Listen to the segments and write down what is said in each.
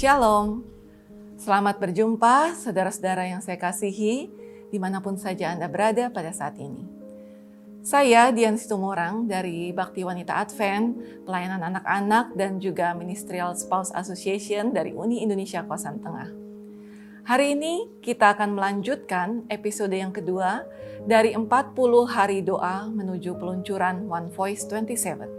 Shalom, selamat berjumpa saudara-saudara yang saya kasihi dimanapun saja Anda berada pada saat ini. Saya Dian Situmorang dari Bakti Wanita Advent, Pelayanan Anak-anak dan juga Ministerial Spouse Association dari Uni Indonesia Kawasan Tengah. Hari ini kita akan melanjutkan episode yang kedua dari 40 hari doa menuju peluncuran One Voice 27.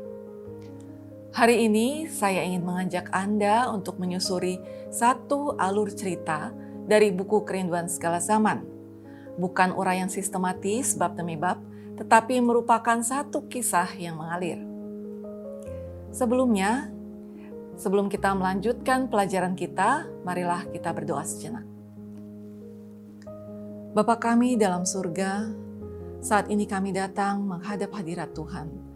Hari ini saya ingin mengajak Anda untuk menyusuri satu alur cerita dari buku Kerinduan Segala Zaman. Bukan uraian sistematis bab demi bab, tetapi merupakan satu kisah yang mengalir. Sebelum kita melanjutkan pelajaran kita, marilah kita berdoa sejenak. Bapa kami dalam surga, saat ini kami datang menghadap hadirat Tuhan.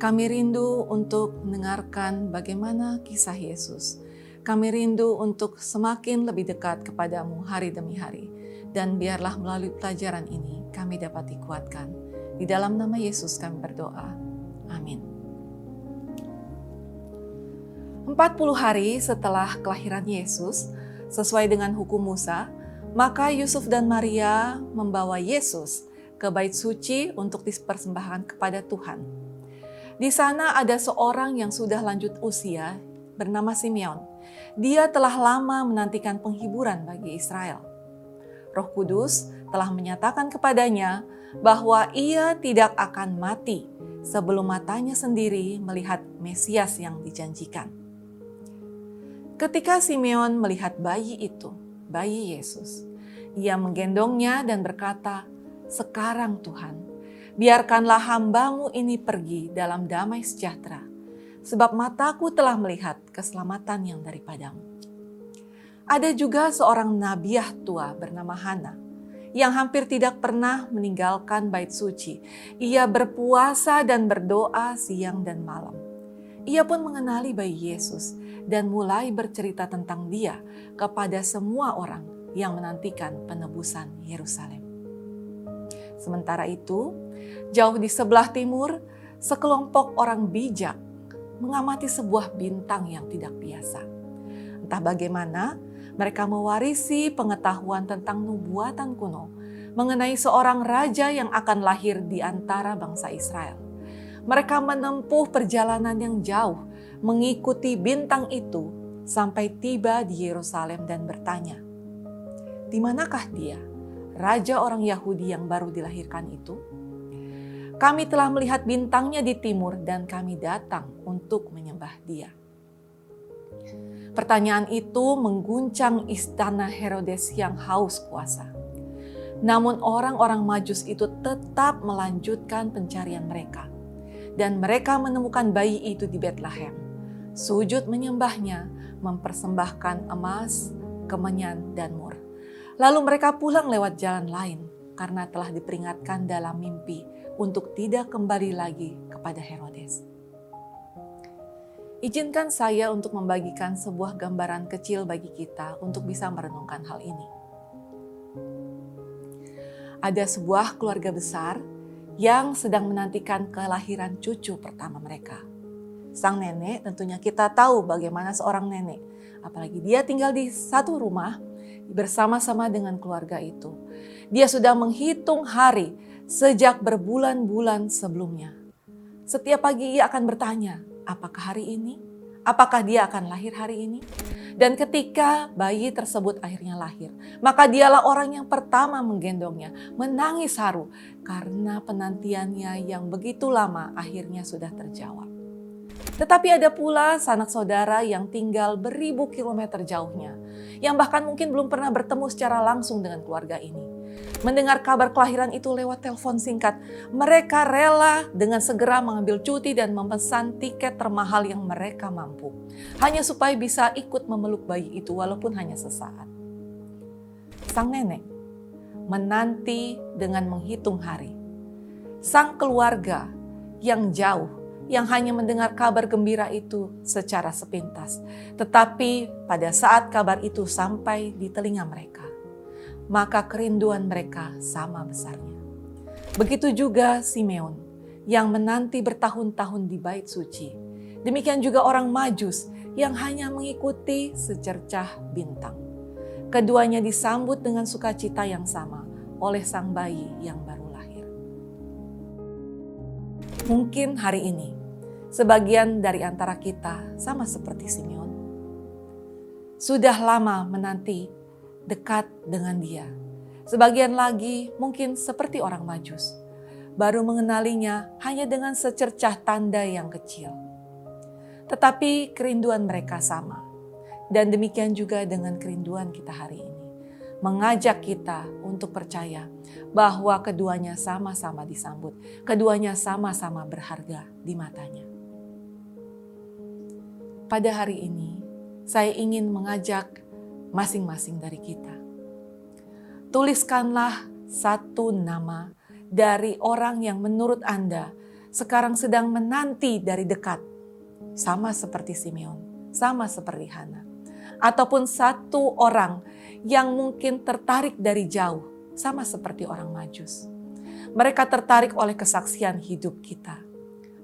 Kami rindu untuk mendengarkan bagaimana kisah Yesus. Kami rindu untuk semakin lebih dekat kepadamu hari demi hari. Dan biarlah melalui pelajaran ini kami dapat dikuatkan. Di dalam nama Yesus kami berdoa. Amin. 40 hari setelah kelahiran Yesus, sesuai dengan hukum Musa, maka Yusuf dan Maria membawa Yesus ke bait suci untuk dipersembahkan kepada Tuhan. Di sana ada seorang yang sudah lanjut usia bernama Simeon. Dia telah lama menantikan penghiburan bagi Israel. Roh Kudus telah menyatakan kepadanya bahwa ia tidak akan mati sebelum matanya sendiri melihat Mesias yang dijanjikan. Ketika Simeon melihat bayi itu, bayi Yesus, ia menggendongnya dan berkata, "Sekarang Tuhan, biarkanlah hambamu ini pergi dalam damai sejahtera, sebab mataku telah melihat keselamatan yang daripadamu." Ada juga seorang nabiah tua bernama Hana, yang hampir tidak pernah meninggalkan bait suci. Ia berpuasa dan berdoa siang dan malam. Ia pun mengenali bayi Yesus dan mulai bercerita tentang dia kepada semua orang yang menantikan penebusan Yerusalem. Sementara itu, jauh di sebelah timur, sekelompok orang bijak mengamati sebuah bintang yang tidak biasa. Entah bagaimana, mereka mewarisi pengetahuan tentang nubuatan kuno mengenai seorang raja yang akan lahir di antara bangsa Israel. Mereka menempuh perjalanan yang jauh, mengikuti bintang itu sampai tiba di Yerusalem dan bertanya, "Di manakah dia, raja orang Yahudi yang baru dilahirkan itu? Kami telah melihat bintangnya di timur dan kami datang untuk menyembah dia." Pertanyaan itu mengguncang istana Herodes yang haus kuasa. Namun orang-orang Majus itu tetap melanjutkan pencarian mereka. Dan mereka menemukan bayi itu di Betlehem. Sujud menyembahnya, mempersembahkan emas, kemenyan, dan mur. Lalu mereka pulang lewat jalan lain karena telah diperingatkan dalam mimpi untuk tidak kembali lagi kepada Herodes. Izinkan saya untuk membagikan sebuah gambaran kecil bagi kita untuk bisa merenungkan hal ini. Ada sebuah keluarga besar yang sedang menantikan kelahiran cucu pertama mereka. Sang nenek, tentunya kita tahu bagaimana seorang nenek, apalagi dia tinggal di satu rumah bersama-sama dengan keluarga itu. Dia sudah menghitung hari sejak berbulan-bulan sebelumnya. Setiap pagi ia akan bertanya, apakah hari ini? Apakah dia akan lahir hari ini? Dan ketika bayi tersebut akhirnya lahir, maka dialah orang yang pertama menggendongnya, menangis haru karena penantiannya yang begitu lama akhirnya sudah terjawab. Tetapi ada pula sanak saudara yang tinggal beribu kilometer jauhnya, yang bahkan mungkin belum pernah bertemu secara langsung dengan keluarga ini. Mendengar kabar kelahiran itu lewat telepon singkat, mereka rela dengan segera mengambil cuti dan memesan tiket termahal yang mereka mampu, hanya supaya bisa ikut memeluk bayi itu walaupun hanya sesaat. Sang nenek menanti dengan menghitung hari. Sang keluarga yang jauh, yang hanya mendengar kabar gembira itu secara sepintas. Tetapi pada saat kabar itu sampai di telinga mereka, maka kerinduan mereka sama besarnya. Begitu juga Simeon yang menanti bertahun-tahun di bait suci. Demikian juga orang Majus yang hanya mengikuti secercah bintang. Keduanya disambut dengan sukacita yang sama oleh sang bayi yang baru lahir. Mungkin hari ini, sebagian dari antara kita sama seperti Simeon. Sudah lama menanti dekat dengan dia. Sebagian lagi mungkin seperti orang Majus, baru mengenalinya hanya dengan secercah tanda yang kecil. Tetapi kerinduan mereka sama. Dan demikian juga dengan kerinduan kita hari ini. Mengajak kita untuk percaya bahwa keduanya sama-sama disambut. Keduanya sama-sama berharga di matanya. Pada hari ini, saya ingin mengajak masing-masing dari kita. Tuliskanlah satu nama dari orang yang menurut Anda sekarang sedang menanti dari dekat. Sama seperti Simeon, sama seperti Hana. Ataupun satu orang yang mungkin tertarik dari jauh, sama seperti orang Majus. Mereka tertarik oleh kesaksian hidup kita.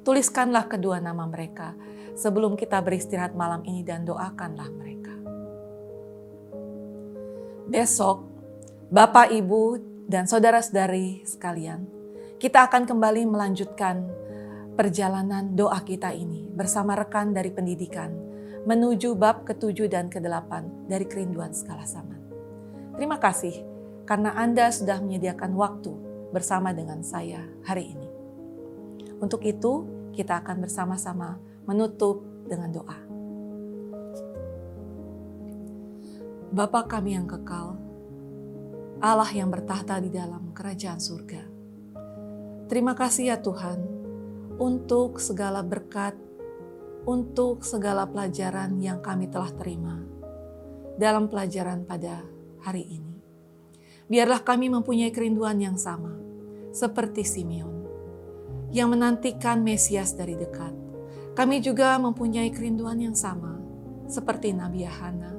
Tuliskanlah kedua nama mereka sebelum kita beristirahat malam ini dan doakanlah mereka. Besok, Bapak, Ibu, dan saudara-saudari sekalian, kita akan kembali melanjutkan perjalanan doa kita ini bersama rekan dari pendidikan menuju bab ke-7 dan ke-8 dari kerinduan skala zaman. Terima kasih karena Anda sudah menyediakan waktu bersama dengan saya hari ini. Untuk itu, kita akan bersama-sama menutup dengan doa. Bapa kami yang kekal, Allah yang bertahta di dalam kerajaan surga. Terima kasih ya Tuhan untuk segala berkat, untuk segala pelajaran yang kami telah terima dalam pelajaran pada hari ini. Biarlah kami mempunyai kerinduan yang sama seperti Simeon yang menantikan Mesias dari dekat. Kami juga mempunyai kerinduan yang sama seperti Nabi Hana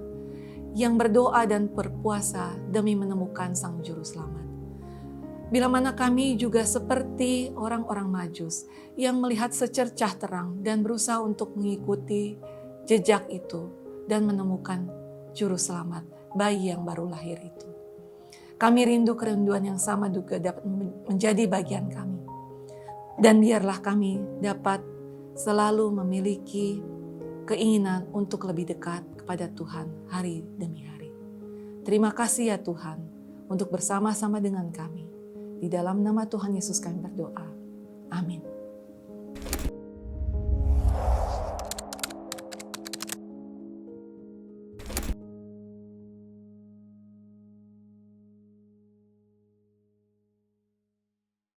yang berdoa dan berpuasa demi menemukan Sang Juru Selamat. Bila mana kami juga seperti orang-orang Majus yang melihat secercah terang dan berusaha untuk mengikuti jejak itu dan menemukan Juru Selamat, bayi yang baru lahir itu. Kami rindu kerinduan yang sama juga dapat menjadi bagian kami. Dan biarlah kami dapat selalu memiliki keinginan untuk lebih dekat kepada Tuhan hari demi hari. Terima kasih ya Tuhan untuk bersama-sama dengan kami. Di dalam nama Tuhan Yesus kami berdoa. Amin.